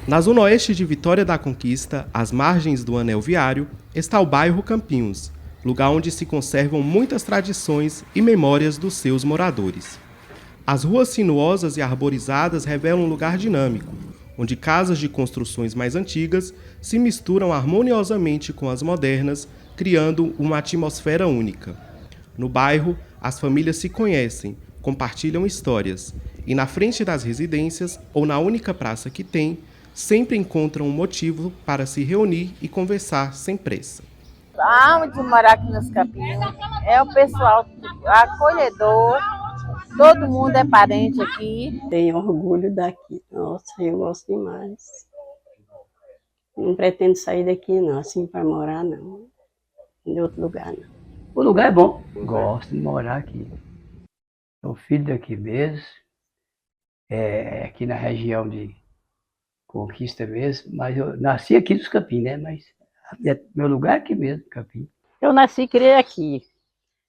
Na zona oeste de Vitória da Conquista, às margens do Anel Viário, está o bairro Campinhos, lugar onde se conservam muitas tradições e memórias dos seus moradores. As ruas sinuosas e arborizadas revelam um lugar dinâmico, onde casas de construções mais antigas se misturam harmoniosamente com as modernas, criando uma atmosfera única. No bairro, as famílias se conhecem, compartilham histórias, e na frente das residências, ou na única praça que tem, sempre encontram um motivo para se reunir e conversar sem pressa. A amo de morar aqui nos Campinhos é o pessoal acolhedor, todo mundo é parente aqui. Tenho orgulho daqui, nossa, eu gosto demais. Não pretendo sair daqui não, assim para morar não, em outro lugar não. O lugar é bom, gosto de morar aqui. Sou filho daqui mesmo, aqui na região de Conquista mesmo, mas eu nasci aqui nos Campinhos, né? Mas meu lugar é aqui mesmo, Campinhos. Eu nasci e criei aqui.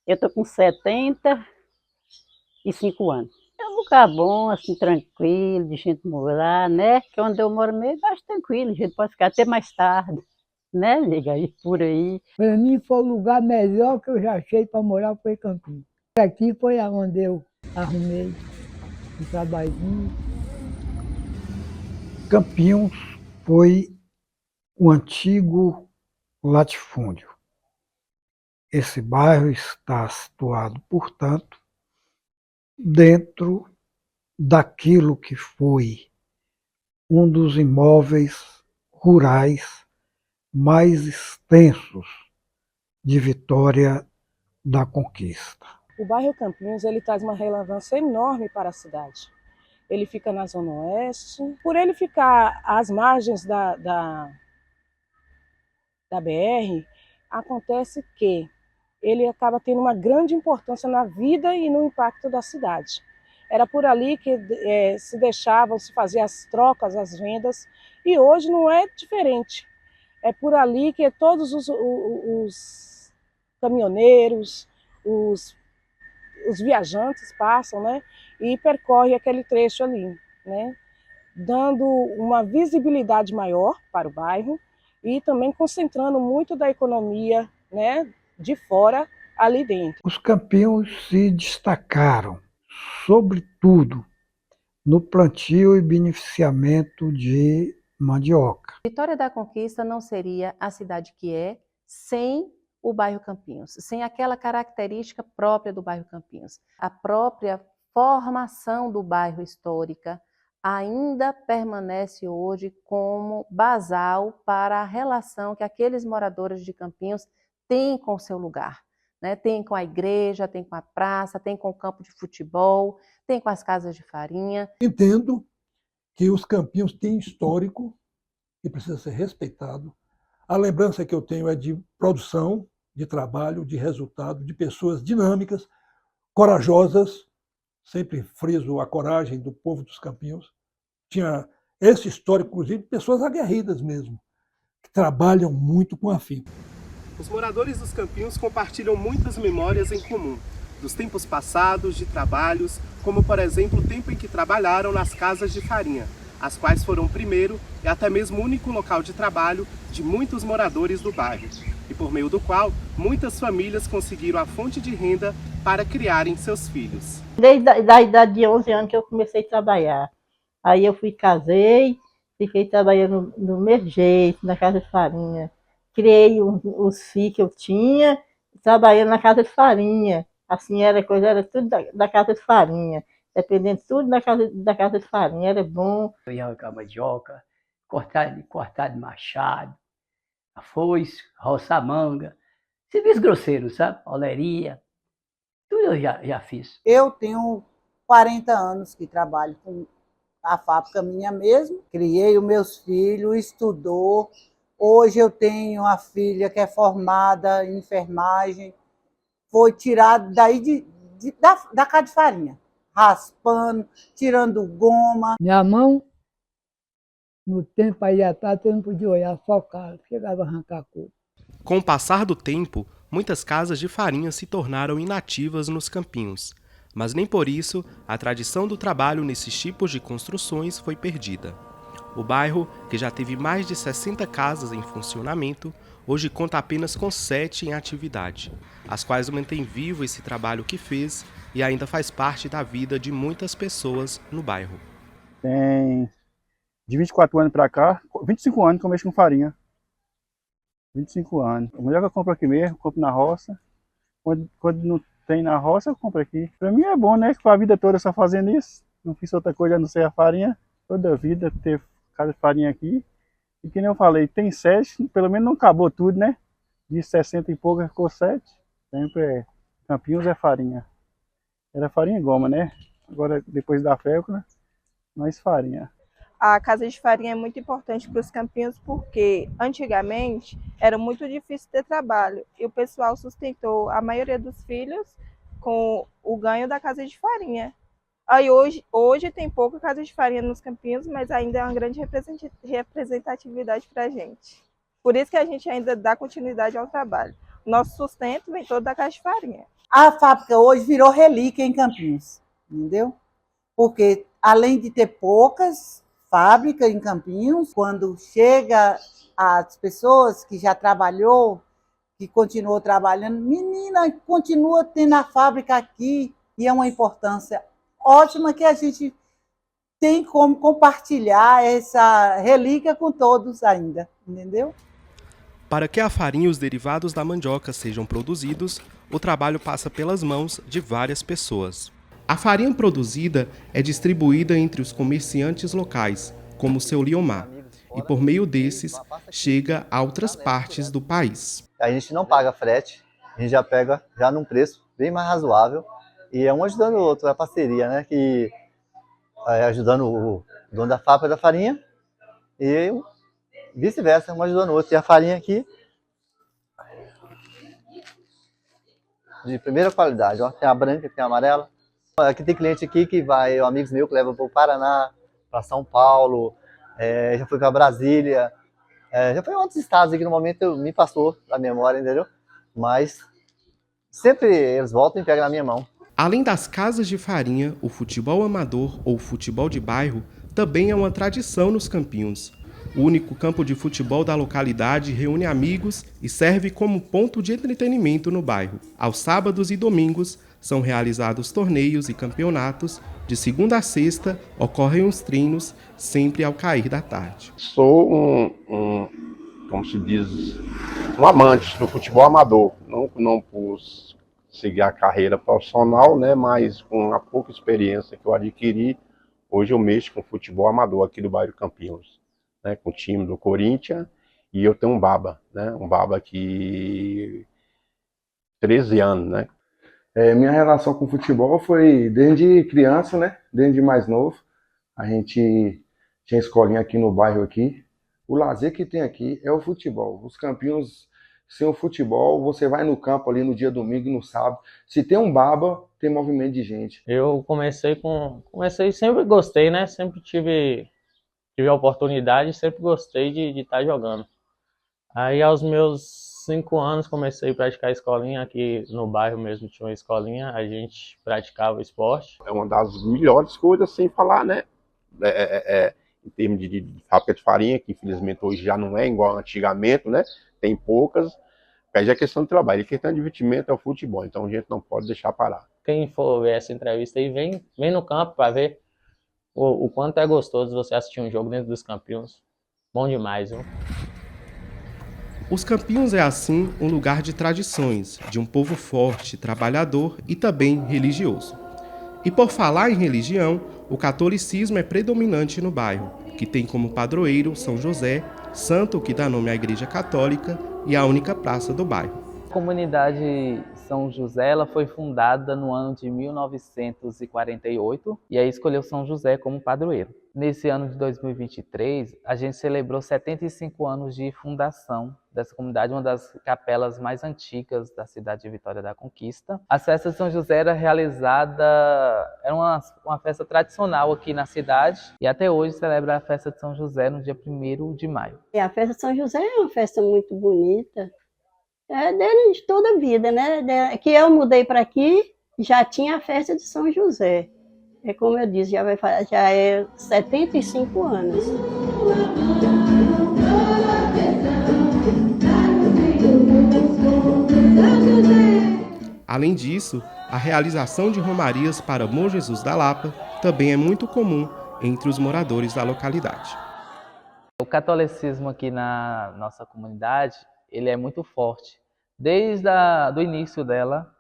Eu estou com 75 anos. É um lugar bom, assim, tranquilo, de gente morar, né? Que onde eu moro mesmo, acho tranquilo, a gente pode ficar até mais tarde, né? Liga aí, por aí. Para mim foi o lugar melhor que eu já achei para morar, foi Campinhos. Aqui foi onde eu arrumei um trabalhinho. Campinhos foi o antigo latifúndio. Esse bairro está situado, portanto, dentro daquilo que foi um dos imóveis rurais mais extensos de Vitória da Conquista. O bairro Campinhos ele traz uma relevância enorme para a cidade. Ele fica na Zona Oeste. Por ele ficar às margens da BR, acontece que ele acaba tendo uma grande importância na vida e no impacto da cidade. Era por ali que se deixavam, se faziam as trocas, as vendas, e hoje não é diferente. É por ali que todos os caminhoneiros, os viajantes passam, né, e percorrem aquele trecho ali, né, dando uma visibilidade maior para o bairro e também concentrando muito da economia, né, de fora ali dentro. Os Campinhos se destacaram, sobretudo, no plantio e beneficiamento de mandioca. Vitória da Conquista não seria a cidade que é sem o bairro Campinhos, sem aquela característica própria do bairro Campinhos. A própria formação do bairro histórica ainda permanece hoje como basal para a relação que aqueles moradores de Campinhos têm com o seu lugar, né? Tem com a igreja, tem com a praça, tem com o campo de futebol, tem com as casas de farinha. Entendo que os Campinhos têm histórico e precisa ser respeitado. A lembrança que eu tenho é de produção, de trabalho, de resultado, de pessoas dinâmicas, corajosas, sempre friso a coragem do povo dos Campinhos. Tinha esse histórico, inclusive, de pessoas aguerridas mesmo, que trabalham muito com afinco. Os moradores dos Campinhos compartilham muitas memórias em comum, dos tempos passados, de trabalhos, como por exemplo o tempo em que trabalharam nas casas de farinha, as quais foram o primeiro e até mesmo o único local de trabalho de muitos moradores do bairro, e por meio do qual muitas famílias conseguiram a fonte de renda para criarem seus filhos. Desde a idade de 11 anos que eu comecei a trabalhar. Aí eu casei, fiquei trabalhando do mesmo jeito, na casa de farinha. Criei os filhos que eu tinha, trabalhando na casa de farinha. Assim era tudo da casa de farinha. Dependendo tudo da casa de farinha, era bom. Eu ia arrancar mandioca, cortar de machado, a foice, roçar manga, serviço grosseiro, sabe? Oleria, tudo eu já fiz. Eu tenho 40 anos que trabalho com a fábrica minha mesmo, criei os meus filhos, estudou. Hoje eu tenho a filha que é formada em enfermagem, foi tirada daí da casa de farinha, raspando, tirando goma. Minha mão, no tempo aí atrás, eu não podia olhar, só cara, chegava a arrancar couro. Com o passar do tempo, muitas casas de farinha se tornaram inativas nos Campinhos, mas nem por isso a tradição do trabalho nesses tipos de construções foi perdida. O bairro, que já teve mais de 60 casas em funcionamento, hoje conta apenas com 7 em atividade, as quais mantêm vivo esse trabalho que fez e ainda faz parte da vida de muitas pessoas no bairro. Tem de 24 anos para cá, 25 anos que eu mexo com farinha. 25 anos. O melhor que eu compro aqui mesmo, compro na roça. Quando não tem na roça, eu compro aqui. Para mim é bom, né? Com a vida toda só fazendo isso. Não fiz outra coisa a não ser a farinha. Toda a vida ter casa de farinha aqui. E que nem eu falei, tem 7, pelo menos não acabou tudo, né? De 60 e pouco ficou 7. Sempre é. Campinhos é farinha. Era farinha e goma, né? Agora, depois da fécula, mais farinha. A casa de farinha é muito importante para os Campinhos porque antigamente era muito difícil ter trabalho e o pessoal sustentou a maioria dos filhos com o ganho da casa de farinha. Aí hoje tem pouca casa de farinha nos Campinhos, mas ainda é uma grande representatividade para a gente. Por isso que a gente ainda dá continuidade ao trabalho. Nosso sustento vem todo da casa de farinha. A fábrica hoje virou relíquia em Campinhos, entendeu? Porque além de ter poucas fábricas em Campinhos, quando chega as pessoas que já trabalhou, que continuou trabalhando, menina, continua tendo a fábrica aqui e é uma importância ótima que a gente tem como compartilhar essa relíquia com todos ainda, entendeu? Para que a farinha e os derivados da mandioca sejam produzidos, o trabalho passa pelas mãos de várias pessoas. A farinha produzida é distribuída entre os comerciantes locais, como o seu Liomar, e por meio desses chega a outras partes do país. A gente não paga frete, a gente já pega já num preço bem mais razoável e é um ajudando o outro, é a parceria, né? Que é ajudando o dono da fábrica da farinha e vice-versa, um ajudando o outro. E a farinha aqui de primeira qualidade, ó, tem a branca, tem a amarela. Aqui tem cliente aqui que vai, amigos meus que levam para o Paraná, para São Paulo, já fui para Brasília, já foi em outros estados aqui no momento me passou da memória, entendeu? Mas sempre eles voltam e pegam na minha mão. Além das casas de farinha, o futebol amador ou futebol de bairro também é uma tradição nos Campinhos. O único campo de futebol da localidade reúne amigos e serve como ponto de entretenimento no bairro. Aos sábados e domingos são realizados torneios e campeonatos. De segunda a sexta ocorrem os treinos, sempre ao cair da tarde. Sou como se diz, um amante do futebol amador. Não por seguir a carreira profissional, né, mas com a pouca experiência que eu adquiri, hoje eu mexo com futebol amador aqui do bairro Campinhos, né, com o time do Corinthians, e eu tenho um baba, né, que 13 anos, né. Minha relação com o futebol foi desde criança, né, desde mais novo. A gente tinha escolinha aqui no bairro aqui. O lazer que tem aqui é o futebol. Os Campinhos, sem o futebol, você vai no campo ali no dia domingo, no sábado. Se tem um baba, tem movimento de gente. Eu sempre gostei, né? Sempre tive a oportunidade, sempre gostei de estar jogando. Aí aos meus 5 anos comecei a praticar escolinha aqui no bairro mesmo, tinha uma escolinha, a gente praticava esporte. É uma das melhores coisas, sem falar, né? Em termos de fábrica de farinha, que infelizmente hoje já não é igual antigamente, né? Tem poucas, mas é questão de trabalho, é questão de divertimento, é o futebol, então a gente não pode deixar parar. Quem for ver essa entrevista aí, vem no campo para ver o quanto é gostoso você assistir um jogo dentro dos Campinhos. Bom demais, viu? Os Campinhos é, assim, um lugar de tradições, de um povo forte, trabalhador e também religioso. E por falar em religião, o catolicismo é predominante no bairro, que tem como padroeiro São José, santo que dá nome à Igreja Católica e a única praça do bairro. A comunidade São José ela foi fundada no ano de 1948 e aí escolheu São José como padroeiro. Nesse ano de 2023, a gente celebrou 75 anos de fundação dessa comunidade, uma das capelas mais antigas da cidade de Vitória da Conquista. A festa de São José era uma festa tradicional aqui na cidade e até hoje celebra a festa de São José no dia 1º de maio. A festa de São José é uma festa muito bonita, desde toda a vida, né? Que eu mudei para aqui, já tinha a festa de São José. É como eu disse, já é 75 anos. Além disso, a realização de romarias para Bom Jesus da Lapa também é muito comum entre os moradores da localidade. O catolicismo aqui na nossa comunidade, ele é muito forte. Desde o início dela,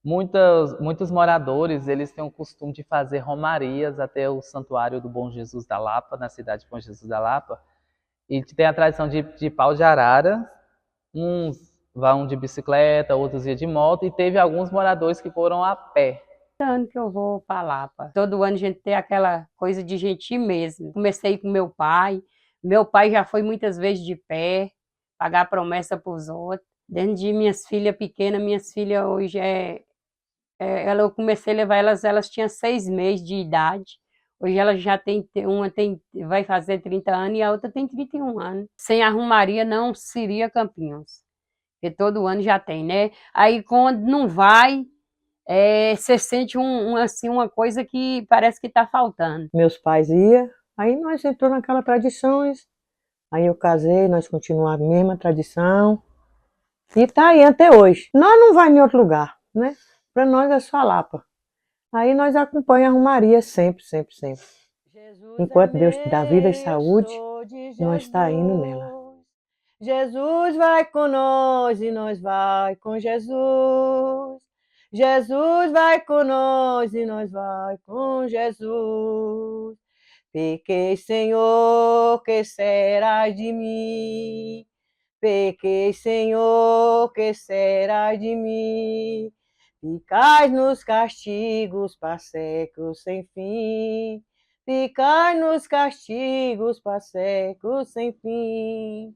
muitos moradores, eles têm o costume de fazer romarias até o Santuário do Bom Jesus da Lapa, na cidade de Bom Jesus da Lapa. E tem a tradição de pau de arara, uns vão de bicicleta, outros iam de moto, e teve alguns moradores que foram a pé. Todo ano que eu vou para Lapa. Todo ano a gente tem aquela coisa de gente ir mesmo. Comecei com meu pai já foi muitas vezes de pé, pagar promessa para os outros. Desde de minhas filhas pequenas, hoje eu comecei a levar elas tinham 6 meses de idade. Hoje ela já vai fazer 30 anos e a outra tem 31 anos. Sem a romaria não seria Campinhos, porque todo ano já tem, né? Aí quando não vai, você sente assim, uma coisa que parece que está faltando. Meus pais iam, aí nós entramos naquelas tradições, aí eu casei, nós continuamos a mesma tradição, e tá aí até hoje. Nós não vamos em outro lugar, né? Para nós é só Lapa. Aí nós acompanhamos a romaria sempre. Enquanto Deus te dá vida e saúde, nós está indo nela. Jesus vai com nós e nós vai com Jesus. Jesus vai com nós e nós vai com Jesus. Pequei, Senhor, que será de mim? Pequei, Senhor, que será de mim? Ficai nos castigos para séculos sem fim. Ficai nos castigos para séculos sem fim.